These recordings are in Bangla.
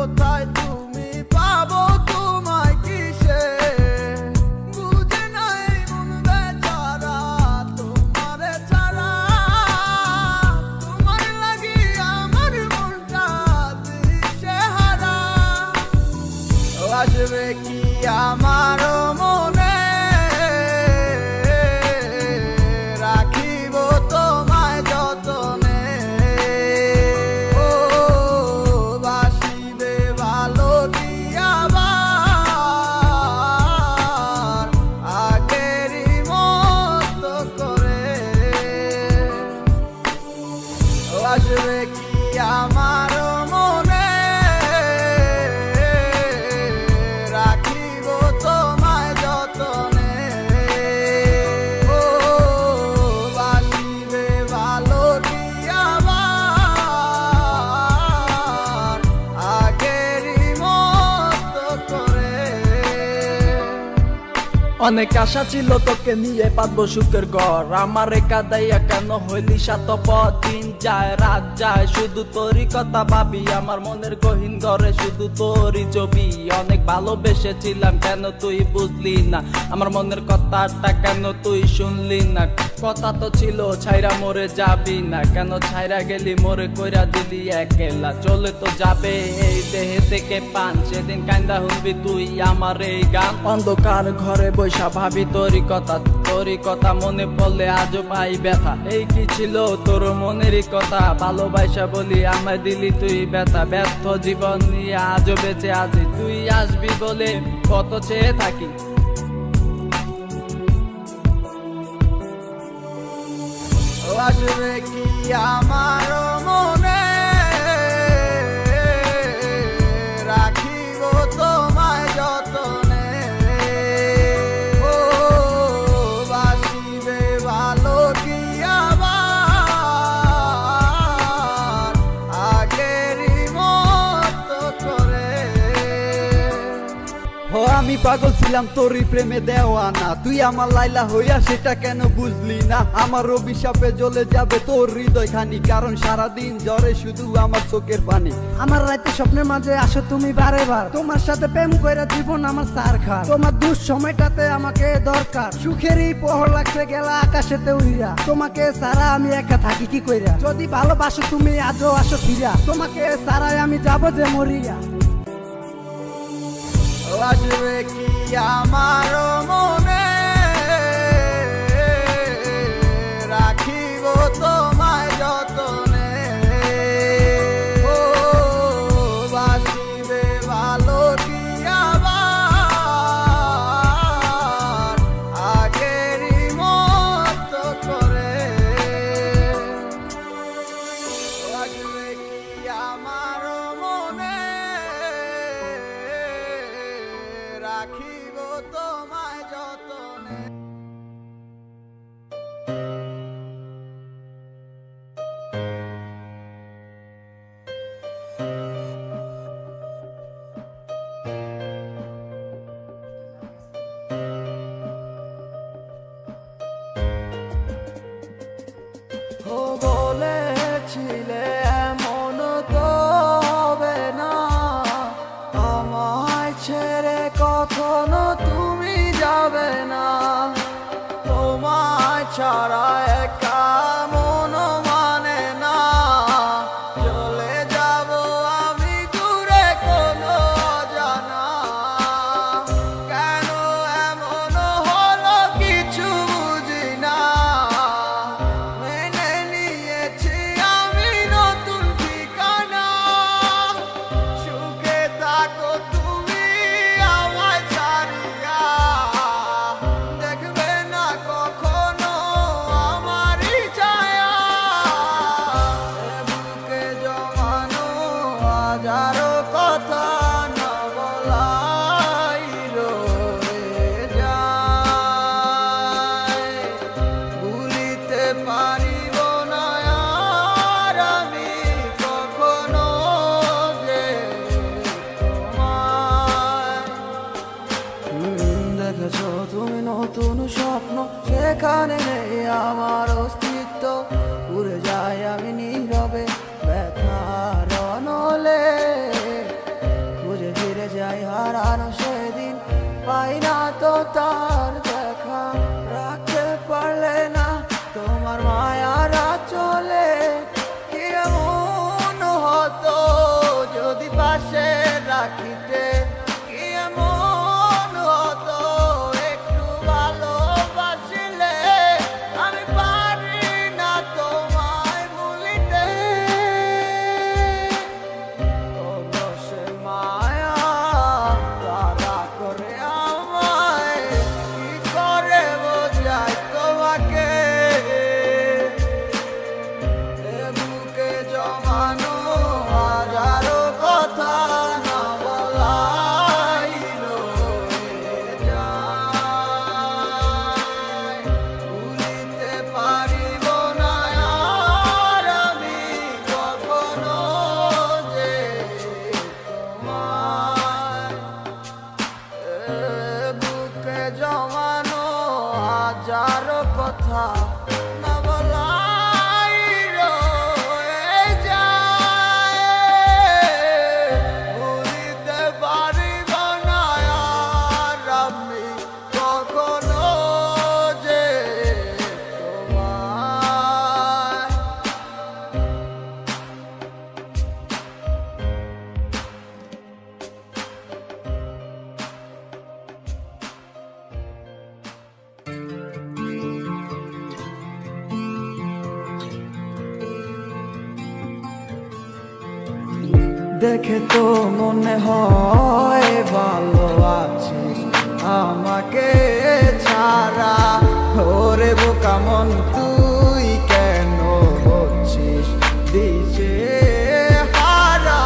কোথায় তুমি পাবো তোমায় কিসে বুঝে নাই মন বেচারা তোমারে ছাড়া তোমার লাগি আমার মনটা দিশে হারা আসবে কি আমার মনে রাখিব তোমায় যতনে ও বাসিবে ভালো দিয়াবার আগেরই মতো করে আসবে কি আমার মনে রাখিব তোমায় যতনে ও বাসিবে ভালো দিয়াবার আগেরই মতো করে অনেক আশা ছিল তোকে নিয়ে পাতবো সুখের ঘর আমার কাদাইয়া কেন হইলি দিন যায় রাত যায় শুধু তোরই কথা ভাবি আমার মনের গহীন ঘরে শুধু তোরই ছবি অনেক ভালোবেসেছিলাম কেন তুই বুঝলি না আমার মনের কথাটা কেন তুই শুনলি না কথা তো ছিল ছাইরা মরে যাবি না কেন ছাইরা গেলি মরে কইরা দিলি একলা চলে তো যাবে এই দেহে থেকে পান সেদিন কান্দা শুনবি তুই আমার এই গান অন্ধকার ঘরে বৈশা ভাবি তোরই কথা মনে পড়লে আজও পাই ব্যথা এই কি ছিল তোর মনেরই কথা ভালোবাসা বলি আমায় দিলি তুই ব্যথা ব্যর্থ জীবন নিয়ে আজও বেঁচে আছি তুই আসবি বলে কত চেয়ে থাকি আসবে কি আমার মনে রাখিব তোমায় যতনে ও বাসিবে ভালো দিয়াবার আগেরই মতো করে ও আমি পাগল ছিলাম তোরই প্রেমে দেওয়ানা তুই আমার লাইলা হইয়া সেটা কেন বুঝলি না আমার অভিশাপে জ্বলে যাবে তোর হৃদয় খানি কারণ সারাদিন জ্বরে শুধু আমার চোখের পানি আমার রাতে স্বপ্নের মাঝে আসো তুমি বারে বার তোমার সাথে প্রেম কইরা জীবন আমার সার খা তোমার দুঃসময়টাতে আমাকে দরকার সুখেরই পহর লাগছে গেলা আকাশেতে উড়িয়া তোমাকে সারা আমি একা থাকি কি কইরা যদি ভালোবাসো তুমি আজও আসো ফিরা তোমাকে সারাই আমি যাবো যে মরিয়া আসবে কি আমার মনে রাখিব তোমায় যতনে ও বাসিবে ভালো দিয়াবার আগেরই মতো করে আসবে কি আমার মনে রাখিব তোমায় যতনে ও বলেছিলে এমন তো হবে না আমায় ছেড়ে কখনো তুমি যাবে না তোমায় ছাড়া একা মন মানে না চলে যাব আমি দূরে কোনো অজানা কেন এমন হলো কিছু বুঝি না মেনে নিয়েছি আমি নতুন ঠিকানা সুখে থাকো তুমি আমায় ছাড়িয়া দেখবে না কখনো আমারই ছায়া বুকে জমানো হাজারো কথা না বলাই রয়ে যায় ভুলিতে পারিব না আর আমি কখনো যে তোমায় দেখেছো তুমি নতুন স্বপ্ন সেখানে নেই আমার অস্তিত্ব উড়ে যাই আমি নীরবে ব্যথার অনলে রাখিতে কি এমন হতো একটু ভালোবাসিলে আমি পারি না তোমায় ভুলিতে তবু সে মায়া তারা করে আমায় কি করে বোঝাই তোমাকে এ বুকে জমানো হাজারো কথা না বলাই রয়ে যায় ভুলিতে পারিব না আর আমি কখনো যে তোমায় বুকে জমানো হাজারো কথা না বলাই রয়ে যায় ভুলিতে পারিব না আর আমি কখনো যে তোমায় দেখে তো মনে হয় ভালো আছিস আমাকে ছাড়া ওরে বোকা মন তুই কেন হচ্ছিস দিশে হারা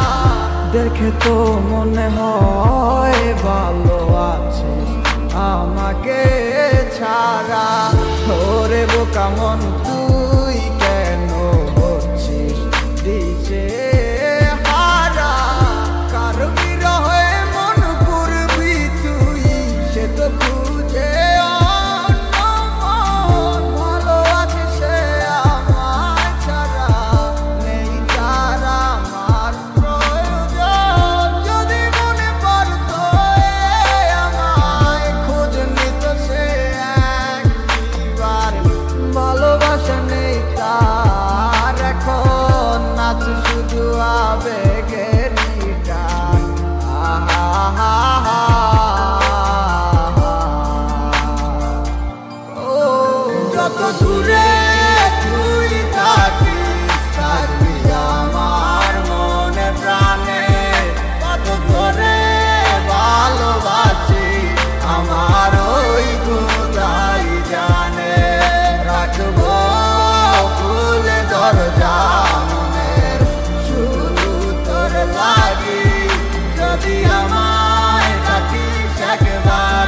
দেখে তো মনে হয় ভালো আছিস আমাকে ছাড়া ওরে বোকা মন তুই কেন হচ্ছিস দিশে হারা কার বিরহে মন করবি তুই সে তো খুঁজে অন্য মন ভালো আছে সে আমায় ছাড়া নেই তার আমার প্রয়োজন যদি মনে পড়তো আমায় খোঁজ নিত সে একবার ভালোবাসা নেই তার এখন নাচ শুধু আবেগের গান ও যত দূরে তুই থাকিস থাকবি আমার মনে প্রাণে কত করে ভালোবাসি আমার ওই খোদাই জানে রাখবো খুলে দরজা মনের শুধু তোর লাগি যদি আমায় ডাকিস একবার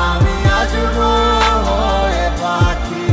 আমি আসবো হয়ে পাখি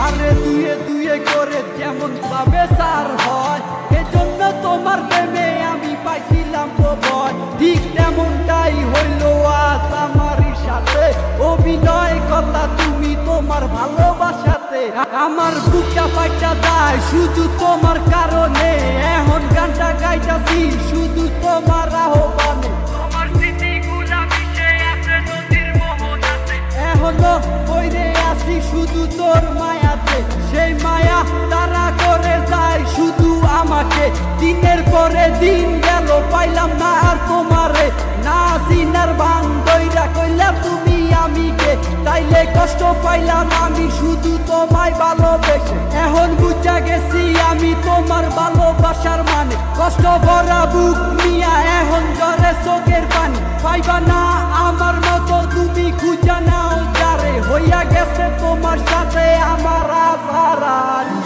আরে দুয়ে দুয়ে করে যেমন ভাবে সার হয় এজন্য তোমার প্রেমে আমি পাইছিলাম প্রবল ঠিক তেমনটাই হইল আজ আমারই সাথে অভিনয় করলা তুমি তোমার ভালোবাসাতে আমার বুকটা পাইটা যায় শুধু তোমার কারণে এখন গানটা গাইতাছি শুধু তোমার আহ্বানে তোমার স্মৃতিগুলা মিশে আছে নদীর মোহনাতে এখনো কইরে আছি শুধু তোর মায়াতে সেই মায়া তারা করে যায় শুধু আমাকে দিনের পরে দিন গেল পাইলাম না আর তোমারে না সিনার বান দইরা কইলা তুমি আমিকে তাইলে কষ্ট পাইলাম আমি শুধু তোমায় ভালোবেসে এখন বুঝা গেছি আমি তোমার ভালোবাসার মানে কষ্ট ভরা বুক নিয়া এখন জ্বরে চোখের পানি পাইবা না আমার মতো তুমি খুঁজা নাও যারে হইয়া গেছে তোমার সাথে আমার আধার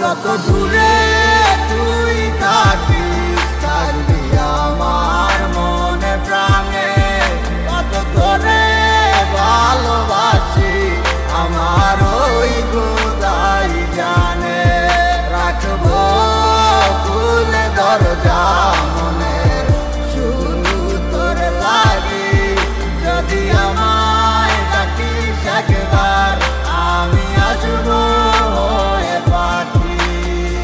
যত দূরে তুই থাকিস থাকবি আমার মনে প্রাণে কত করে ভালোবাসি আমার ওই খোদাই জানে রাখবো খুলে দরজা মনের শুধু তোর লাগি যদি আমায় ডাকিস একবার আমি আসবো হয়ে পাখি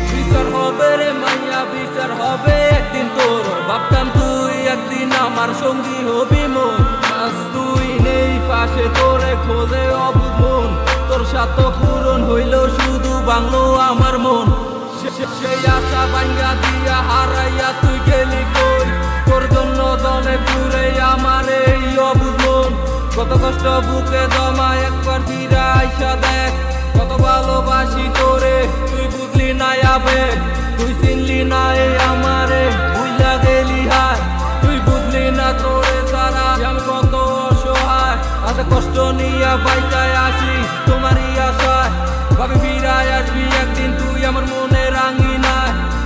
বিচার হবে রে মাইয়া বিচার হবে একদিন তোর ভাবতাম তুই একদিন আমার সঙ্গী হবি মন আজ তুই নেই পাশে তোরে খোঁজে অবুধ মন তোর সাথে পূরণ হইল শুধু বাংলো আমার মন সেই আশা ভাঙ্গা দিয়া হারাইয়া তুই গেলি কই তোর জন্য জলে কত কষ্ট বুকে জমা একবার ফিরে আইসা দেখ কত ভালোবাসি তোরে তুই বুঝলি না আবেগ তুই চিনলি না এই আমারে বুঝলা গেলি হায় তুই বুঝলি না তোরে সারা আমি কত অসহায় এত কষ্ট নিয়ে বাইকায় আসি তোমারই আশায় ভাবি ফিরায় আসবি একদিন তুই আমার মনে রাঙি না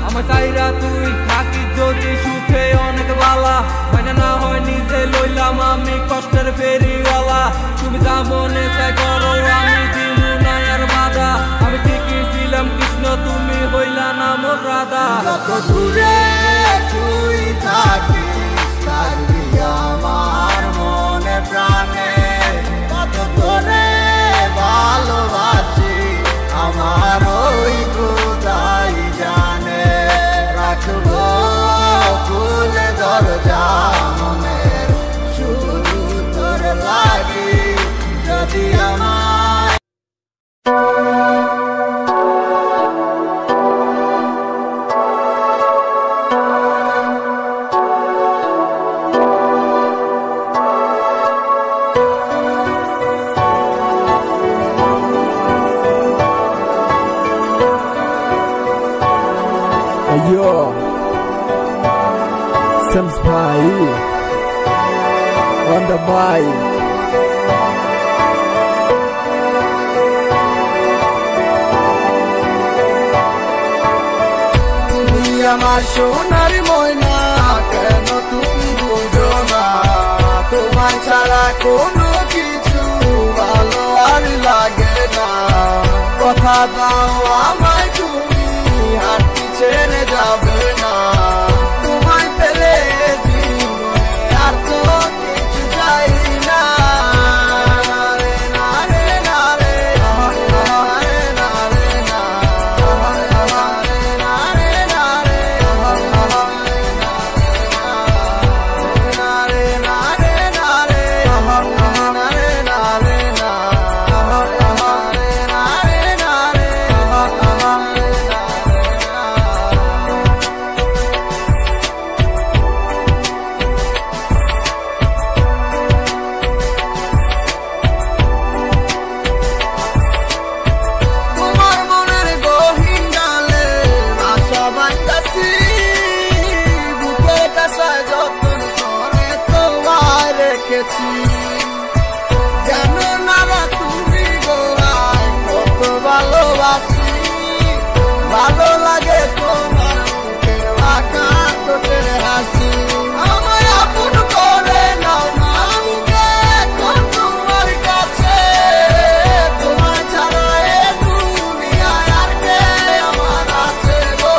আমার চাইরা তুই থাকি যদি সুখে অনেক বালা মানে না হয় নিজে লইলাম আমি কষ্টের ফেরিওয়ালা তুমি যা মনে চাই করো আমি দিমু না আর বাধা আমি ঠিকই ছিলাম কৃষ্ণ তুমি হইলা না মোর রাধা কত দূরে তুই থাকিস থাকবি আমার মনে প্রাণে কত তোরে ভালোবাসি আমার ওই খোদাই জানে রাখবো খুলে দরজা মনের শুধু তোর লাগি যদি আমার Yo, Sams Bhai on the mic. তুমি আমার সোনার ময়না কেন তুমি বুঝো না তোমার ছাড়া কোনো কিছু ভালো আর লাগে না কথা দাও আমায় তুমি হাঁটতে ছেড়ে যাবে না তোমায় পেলে জীবনে আর তো কিছু চাই না রে না রে না রে না রে না রে না রে না রে না রে না রে না রে না রে জানো না তুমি গোয়াই কত ভালোবাসি ভালো লাগে তোমার মুখে আঁকা ঠোঁটের হাসি আমায় আপন করে নাও না মুখে এখন তোমার কাছে তোমার ছাড়া এ দুনিয়ায় আর কে আমার আছে গো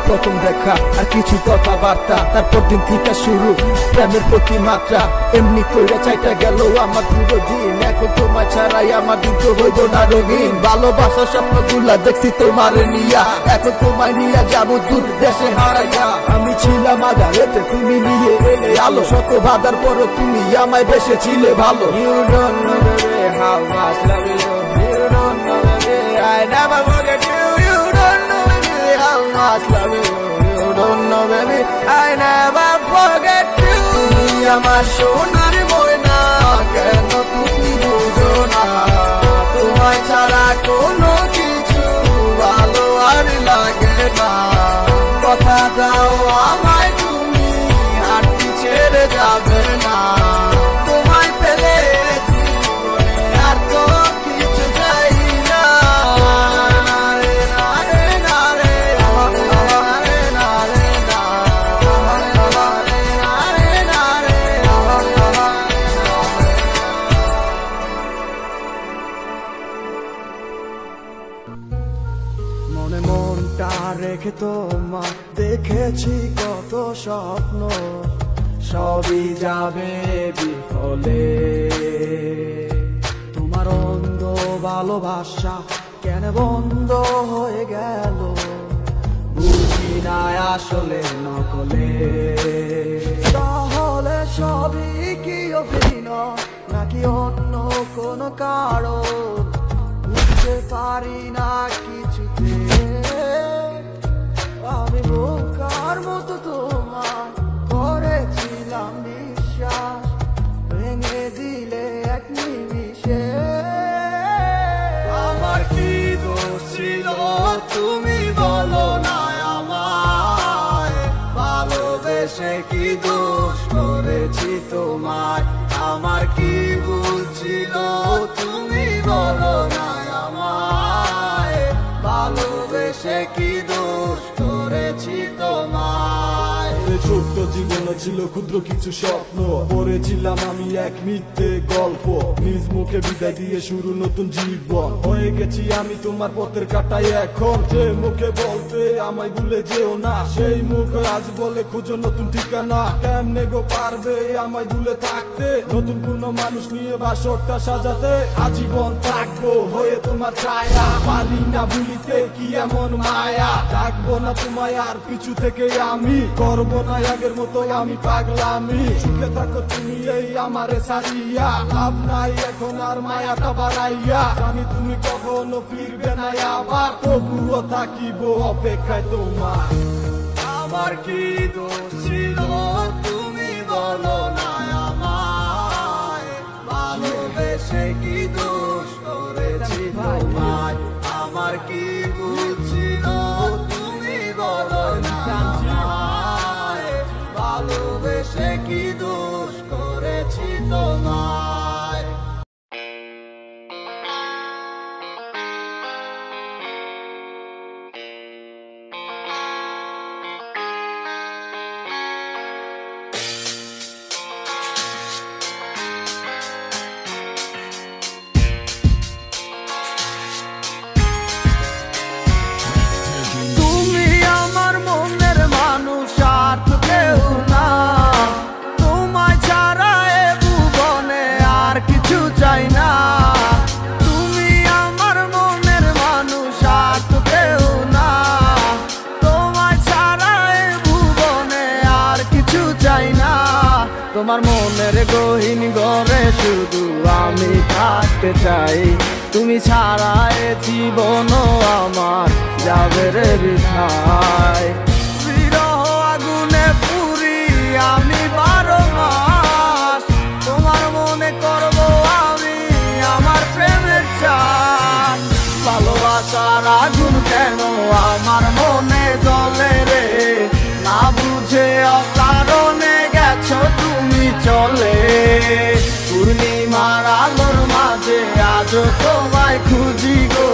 প্রথম দেখা আর কিছু কথাবার্তা তারপর দিন থেকে শুরু প্রেমের প্রতি মাত্রা এমনি কইরা চাইটা গেল আমার পুরো দিন এখন তোমার ছাড়াই আমার দিন তো হইব না রঙিন ভালোবাসার স্বপ্নগুলা দেখছি তোমার নিয়া এখন তোমায় নিয়ে যাবো দূর দেশে হারাইয়া আমি ছিলাম আগারেতে তুমি নিয়ে এলে আলো শত বাধার পরও তুমি আমায় বেশে ছিলে ভালো You don't know baby how much love you You don't know baby I never forget you You don't know baby how much love you You don't know baby I never forget you তুমি আমার সোনার ময়না কেন তুমি বুঝো না তোমায় ছাড়া কোনো কিছু ভালো আর লাগে না কথা দাও আমায় তুমি হাঁটতে ছেড়ে যাবে না তোমায় পেলে জীবনে আর তো কিছু চাই না রে না রে না রে না রে না রে না রে না রে মনে মনটা রেখে তোমার দেখেছি কত স্বপ্ন সবই যাবে বিফলে তোমার অন্ধ ভালোবাসা কেন বন্ধ হয়ে গেল বুঝি না আসলে নকলে তাহলে সবই কি অভিনয় নাকি অন্য কোনো কারণ বুঝতে পারি না কিছুতে আমি বোকার মতো তোমার করেছিলাম বিশ্বাস ভেঙে দিলে তোমায়। আমার কি ভুল ছিল তুমি বলো না আমায়, ভালোবেসে কি দোষ করেছি তোমায়। ছোট্ট জীবনে ছিল ক্ষুদ্র কিছু স্বপ্ন, পড়েছিলাম আমি এক মিথ্যে গল্প, নিজ মুখে বিদায় দিয়ে শুরু নতুন জীবন। হয়ে গেছি আমি তোমার পথের কাটাই এখন, যে মুখে বলতে আমায় ভুলে যেও না, সেই মুখ আজ বলে খুঁজো নতুন ঠিকানা। কেমনে গো পারবে আমায় ভুলে থাকতে, নতুন কোন মানুষ নিয়ে বাসরটা সাজাতে। আজীবন থাকবো হয়ে তোমার ছায়া, পারি না ভুলিতে কি এমন মায়া। ডাকবো না তোমায় আর পিছু থেকে আমি, করবো না আগের মতো আমি পাগলামি। সুখে থাকো তুমি এই আমারে সারিয়া, লাভ নাই এখন আর মায়াটা বাড়াইয়া। জানি তুমি কখনো ফিরবে না আবার, তবুও থাকিব অপেক্ষায় তোমার। আমার কি দোষ ছিল তুমি বলো না আমায়, ভালোবেসে কি দোষ করেছি তোমায়। আমার কি ভুল ছিল তুমি বলো না আমায়, ভালোবেসে কি দোষ করেছি তোমায়। তুমি আমার মনের মানুষ আর তো কেউ না, তোমায় ছাড়া এ ভুবনে আর কিছু চাই না। তুমি আমার মনের মানুষ আর তো কেউ না, তোমায় ছাড়া এ ভুবনে আর কিছু চাই না। তোমার মনের গহীন ঘরে শুধু আমি থাকতে চাই, তুমি ছাড়া এ জীবন আমার যাবে রে বৃথায়। বিরহ আগুনে পুরি আমি 12 মাস, তোমার মনে করব আমি আমার প্রেমের চান। ভালোবাসার আগুন কেন আমার মনে জ্বলে রে, না বুঝে অকারণে গেছো তুমি চলে। পূর্ণিমার আলোর মাঝে আজও তোমায় খুঁজি গো,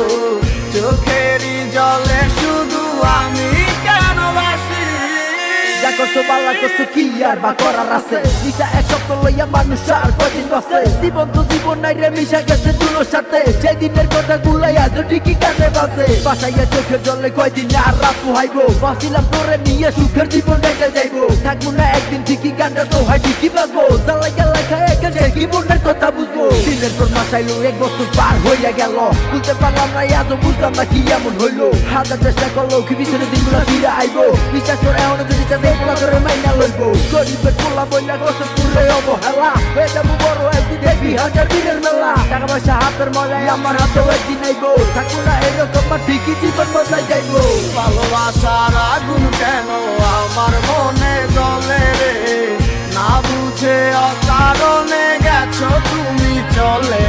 চোখেরই জলে শুধু আমি কেন বাসি। যা করছো পাল্লা করছো কি আর বা করার আছে, নিশা এক সপ্তাহ লইয়া মানুষ আর কদিন বাসে। জীবন তো জীবন নাই রে, মিশা গেছে দুলোর সাথে, সেই দিনের কথা গুলাই আজও ঠিকই কানে বাজে। বাসাইয়া চোখের জলে কয়দিন আর রাত পোহাইবো, বাঁচিলাম তোরে নিয়ে সুখের জীবন কাইটা যাইবো। থাকবো না একদিন ঠিকই গানটা তো হয় ঠিকই বাজবো, জ্বালাই জ্বালাই খায় একে সে জীবনের কথা বুঝবো। দিনের পর মাস আইলো 1 বছর পার হইয়া গেল, বুঝতে পারলাম না আজও বুঝলাম না কি এমন হইলো। হাজার চেষ্টা করলো কি পিছনে দিনগুলো ফিরে আইবো, বিশ্বাস করে এমন যদি চাষে এগুলা করে মাইনা লইবো। গরিবের পোলা বইলা কষ্ট পুরে অবহেলা, হয়ে যাবো বড় একদিন দেখবি হাজার দিনের মেলা। টাকা পয়সা হাতের মজায় আমার হাতেও একদিন আইবো, থাকবো না এরকম ঠিকই জীবন বদলাই যাইবো। ভালোবাসার আগুন কেন আমার মনে জ্বলে রে, না বুঝে অকারণে গেছো তুমি চলে।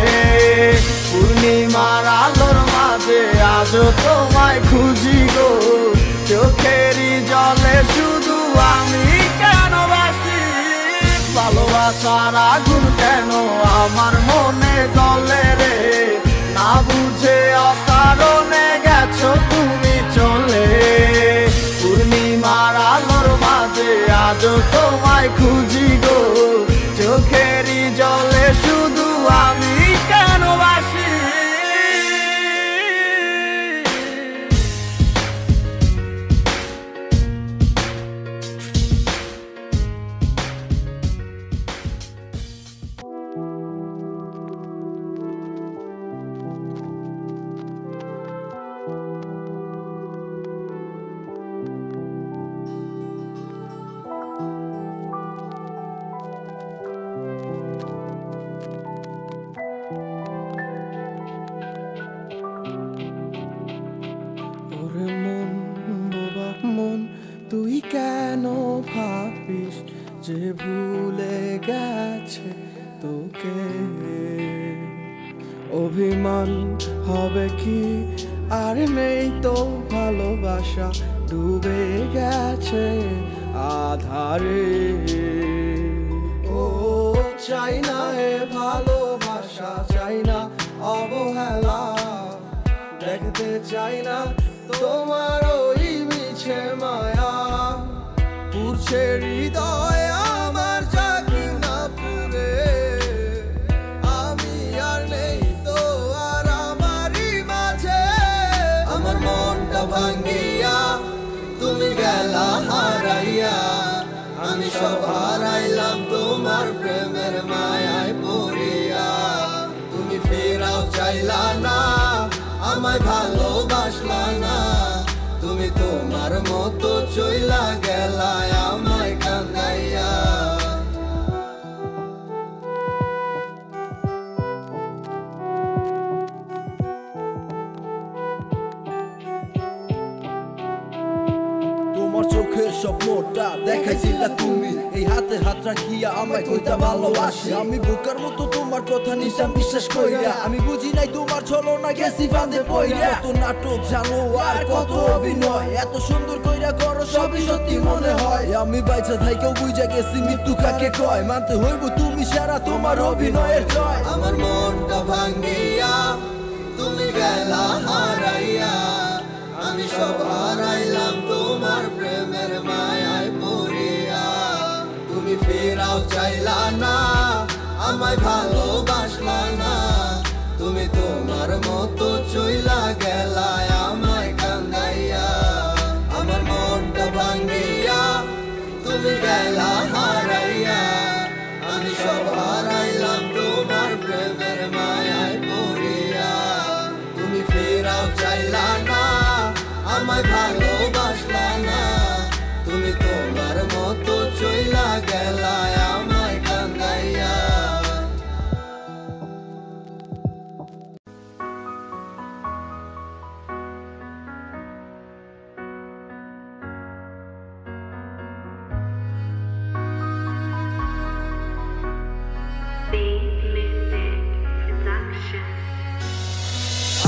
পূর্ণিমার আলোর মাঝে আজও তোমায় খুঁজি গো, চোখেরই জলে শুধু আমি কেন বাসি। ভালোবাসার আগুন কেন আমার মনে জ্বলে রে, না বুঝে অকারণে গেছো তুমি চলে। পূর্ণিমার আলোর মাঝে আজও তোমায় খুঁজি গো, চোখেরই জলে শুধু আমি কেন বাসি। তুই কেন ভাবিস যে ভুলে গেছে তোকে, অভিমান হবে কি আর নেই তো ভালোবাসা, ডুবে গেছে আধারে। ও চাই না এ ভালোবাসা, চাই না অবহেলা, দেখতে চাই না তোমার ওই মিছে মায়া। পুরছে হৃদয় আমার জাগি না পুরে, আমি আর নেই তো আর আমারই মাঝে। আমার মনটা ভাঙ্গিয়া তুমি গেলা হারাইয়া, আমি সব হারাইলাম তোমার প্রেমের মায়ায় পড়িয়া। তুমি ফেরাও চাইলা না, আমায় ভালোবাসলা না, তুমি তোমার মতো চইলা গেলা আমায় কান্দাইয়া। তোমার চোখের স্বপ্নটা দেখাইছিলা তুমি, এই হাতে হাত রাখিয়া আমায় কইতা ভালোবাসি। আমি বোকার মতো তোমার কথা নিশাম বিশ্বাস কইরা, আমি বুঝি নাই তোমার ছলনা গেছি ফাঁদে পইরা। কত নাটক জানো আর কত অভিনয়, এত সুন্দর কইরা করো সবই সত্যি মনে হয়। আমি বাইচা থাইকেও বুঝা গেছি মৃত্যু কাকে কয়, মানতে হইব তুমি সারা তোমার অভিনয়ের জয়। আমার মনটা ভাঙ্গিয়া তুমি গেলা হারাইয়া, আমি সব হারাইলাম তোমার প্রেমের মায়ায় পড়িয়া। তুমি ফেরাও চাইলা না, আমায় ভালোবাসলা না, তুমি তোমার মতো চইলা গেলা আমায় কান্দাইয়া। আমার মনটা ভাঙ্গিয়া তুমি গেলা হারাইয়া, আমি সব হারাইলাম তোমার প্রেমের মায়ায় পড়িয়া। তুমি ফেরাও চাইলা না, আমায় ভালোবাসলা না, তুমি তোমার মতো চইলা গেলা আমায় কান্দাইয়া।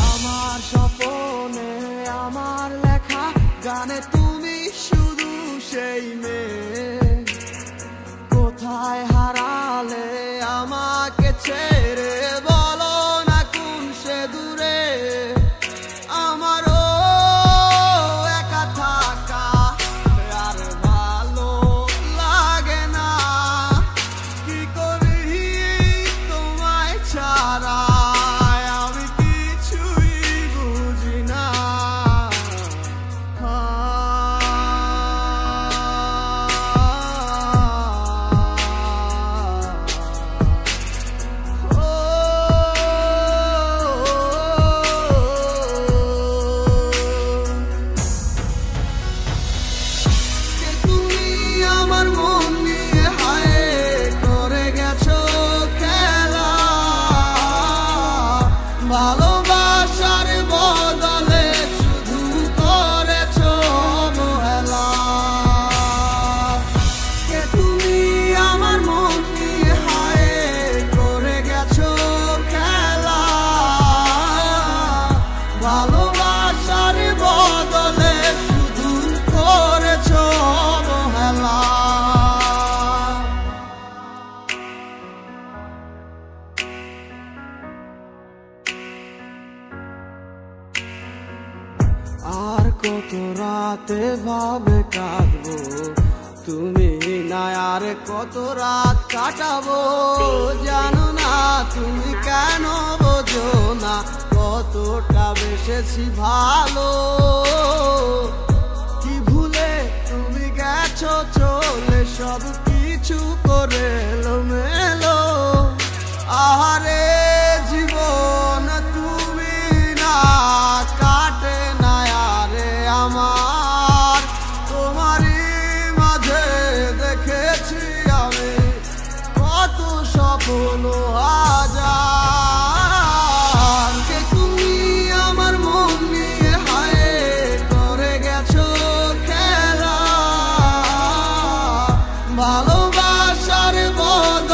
আমার স্বপ্নে আমার লেখা গানে তুমি শুধু সেই মেয়ে, কোথায় হারালে আমাকে ছেড়ে বলো না কোন সে দূরে। আমারও একা থাকা আর ভালো লাগে না, কি করি তোমায় ছাড়া আমি কিছুই বুঝি না। তুমি আমার মন নিয়ে হায় করে গেছো খেলা, ভালোবাসার বদলে শুধু করেছো অবহেলা। কে তুমি আমার মন নিয়ে হায় করে গেছো খেলা, ভালোবাসার বদলে শুধু করেছো অবহেলা। আর কত রাতে ভাবে কাটবো তুমি না, আর কত রাত কাটাবো জানো না, তুমি কেন বোঝো না কতটা বেসেছি ভালো। কি ভুলে তুমি গেছো চলে, সব কিছু করে এলোমেলো। আহারে জীবন তুমি না, কাটে না আরে আমার, তোমারই মাঝে দেখেছি আমি কত স্বপ্ন হাজার। কে তুমি আমার মন নিয়ে হায় করে গেছো খেলা, ভালোবাসার বদলে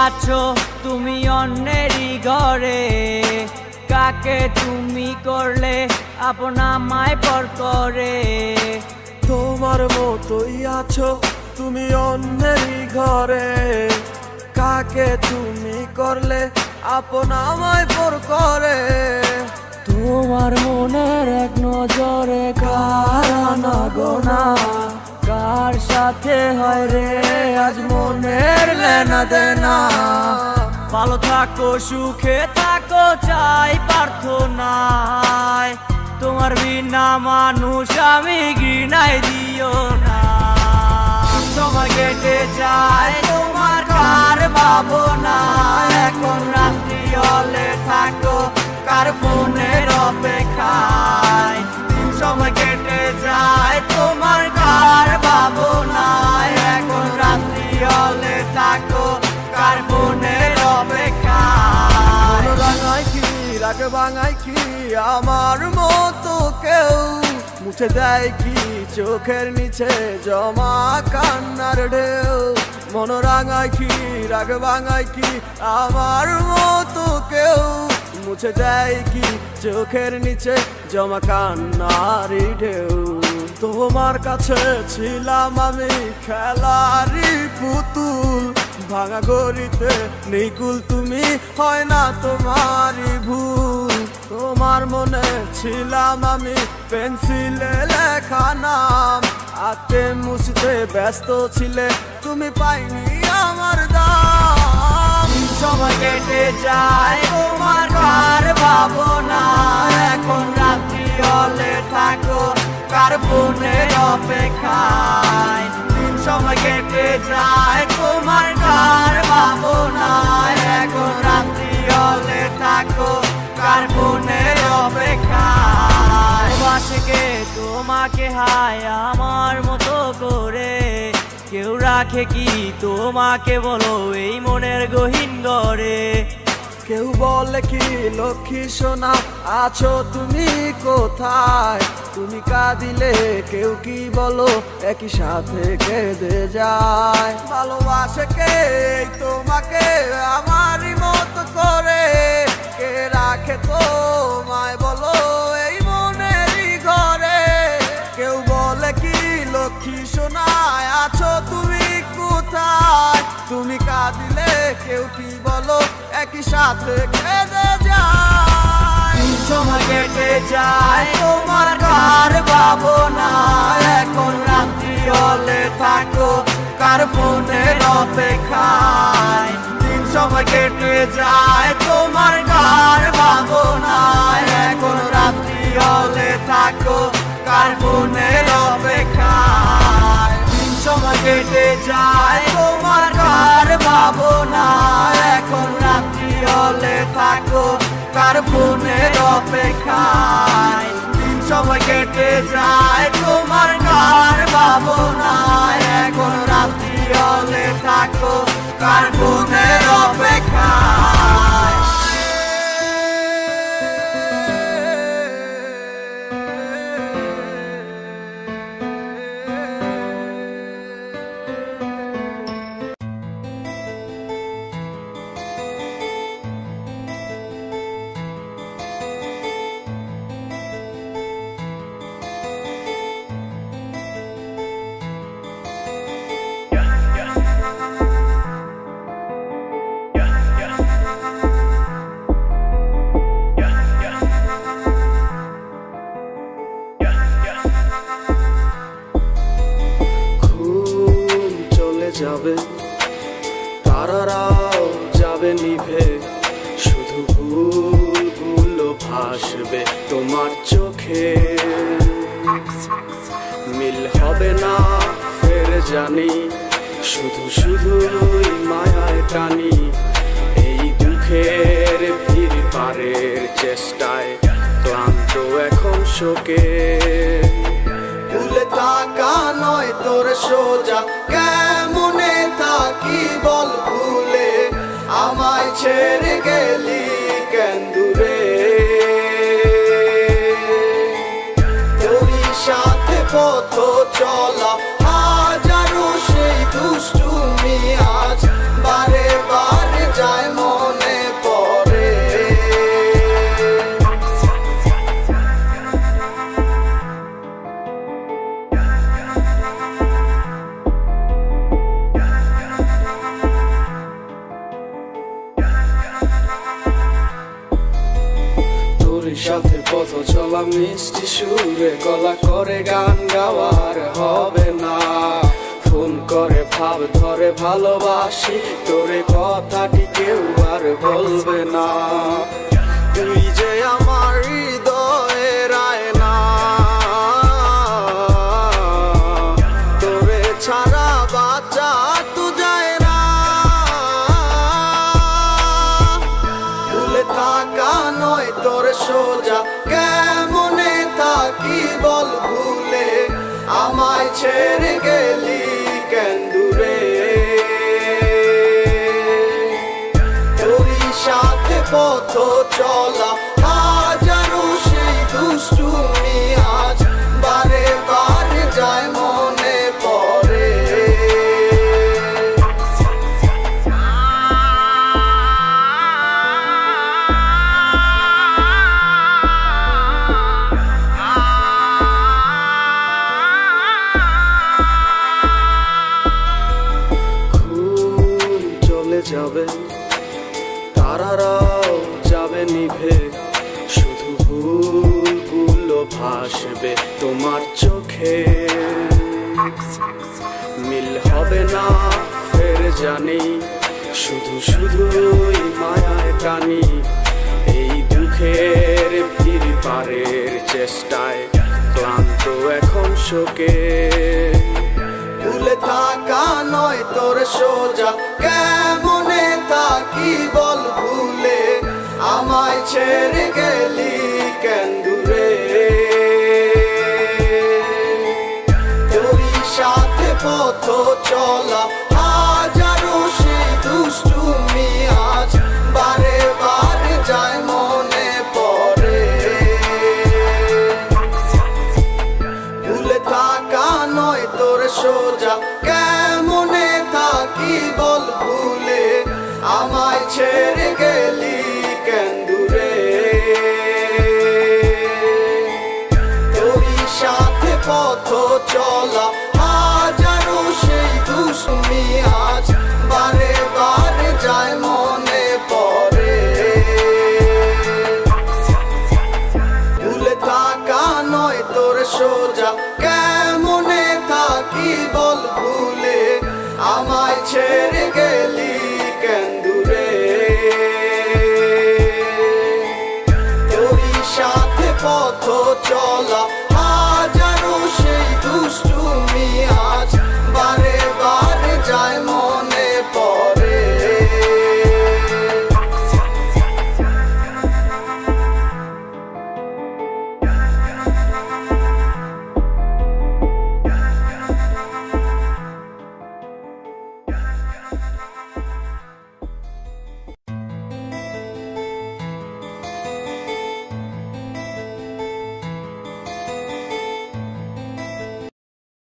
আছো তুমি অন্যেরই ঘরে, কাকে তুমি করলে আপনা মায় পর করে। তোমার মতোই আছো তুমি অন্যেরই ঘরে, কাকে তুমি করলে আপনা মায় পর করে। তোমার মনের এক নজরে কার আনা গোনা, কার সাথে হয় রে আজ মনের লেনা দেনা। ভালো থাকো সুখে থাকো চাই প্রার্থনায়, তোমার বিনা মানুষ আমি ঘৃণায় দিও না। সময় কেটে যায় তোমার কার ভাবনা, এখন রাত্রি হলে থাকো কার ফোনের অপেক্ষায়। সময় কেটে যায় তোমার কার ভাবনা, এখন রাত্রি হলে থাকো কার ফোনের অপেক্ষায়। রাঙায় কি রাগ ভাঙায় কি আমার মতো কেউ, মুছে দেয় কি চোখের নিচে জমা কান্নার ঢেউ। মন রাঙায় কি রাগ ভাঙায় কি আমার মতো কেউ, মুছে দেয় কি চোখের নিচে জমা কান্নারি ঢেউ। তোমার কাছে ছিলাম আমি খেলারি পুতুল, ভাঙা গড়িতে নিকুল তুমি হয় না তোমারই ভুল। তোমার মনে ছিলাম আমি পেন্সিলে লেখা নাম, আঁকতে মুছতে ব্যস্ত ছিলে তুমি পাইনি আমার দাম। সময় কেটে যায় তোমার কার ভাবনা, এখন রাত্রি হলে থাকো কার ফোনের অপেক্ষায়। সময় কেটে যায় তোমার কার ভাবনা, এখন রাত্রি হলে থাকো কার ফোনের অপেক্ষায়। বাসকে তোমাকে হায় আমার মতো করে, কেউ রাখে কি তোমাকে বলো এই মনের গহীন ঘরে। কেউ বলে কি লক্ষ্মী সোনা আছো তুমি কোথায়, তুমি কাঁদিলে কেউ কি বলো একই সাথে কেঁদে যায়। ভালোবাসে কে তোমাকে আমারই মতো করে, কে রাখে তোমায় বলো এই মনেরই ঘরে। কেউ বলে কি লক্ষ্মী সোনা আছো তুমি কোথায়, তুমি কাঁদিলে কেউ কি বলো একই সাথে কেঁদে যায়। সময় কেটে যায় তোমার কার ভাবনা, এখন রাত্রি হলে থাকো কার ফোনের অপেক্ষায়। সময় কেটে যায় তোমার কার ভাবনা, এখন রাত্রি হলে থাকো কার ফোনের অপেক্ষায়। সময় কেটে যায় তোমার কার ভাবনা, এখন রাত্রি হলে থাকো কার ফোনের অপেক্ষায়। সময় কেটে যায় তোমার কার ভাবনা, এখন রাত্রি হলে থাকো কার ফোনের অপেক্ষায়। যাবে, তারারাও যাবে নিভে, শুধু ভুলগুলো ভাসবে তোমার চোখে। মিল হবে না ফের জানি, শুধু শুধুই মায়ায় টানি, এই দুঃখের ভিড় পারের চেষ্টায় ক্লান্ত এখন শোকে। ভুলে থাকা নয় তোর সোজা, কেমনে থাকি বল ভুলে, আমায় ছেড়ে গেলি কেন দূরে। তোরই সাথে পথ চলা হাজারো সেই দুষ্টুমি আজ বারে বারে যায় মনে পড়ে। সাথে পথ চলা মিষ্টি সুরে, গলা করে গান গাওয়ার হবে না, ফোন করে ভাব ধরে ভালোবাসি তোরে, কথাটি কেউ আর বলবে না। তুই যে আমার হৃদয়ের আয়না, তোরে ছাড়া বাঁচা তো যায় না। ভুলে থাকা নয় তোর সোজা, কেমনে থাকি বল ভুলে, আমায় ছেড়ে গেলি কেন দূরে। তোরই সাথে পথ চলা হাজারো সেই দুষ্টুমি আজ বারে বারে যায় মনে পড়ে। যাবে, তারারাও যাবে নিভে, শুধু ভুলগুলো ভাসবে তোমার চোখে। মিল হবে না ফের জানি, শুধু শুধুই মায়ায় টানি, এই দুঃখের ভিড় পারের চেষ্টায় ক্লান্ত এখন শোকে। ভুলে থাকা নয় তোর সোজা, কেমনে থাকি বল ভুলে, আমায় ছেড়ে গেলি কেন দূরে। তোরই সাথে পথ চলা হাজারো সেই দুষ্টুমি আজ বারে বারে যায় মনে পড়ে। ভুলে থাকা নয় তোর সোজা, কেমনে থাকি বল ভুলে, আমায় ছেড়ে গেলি কেন দূরে। তোরই সাথে পথ চলা হাজারো সেই দুষ্টুমি আজ বারে বারে যায় মনে পড়ে। ভুলে থাকা নয় তোর সোজা, কেমনে থাকি বল ভুলে, আমায় ছেড়ে গেলি কেন দূরে। তোরই সাথে পথ চলা হাজারো সেই দুষ্টুমি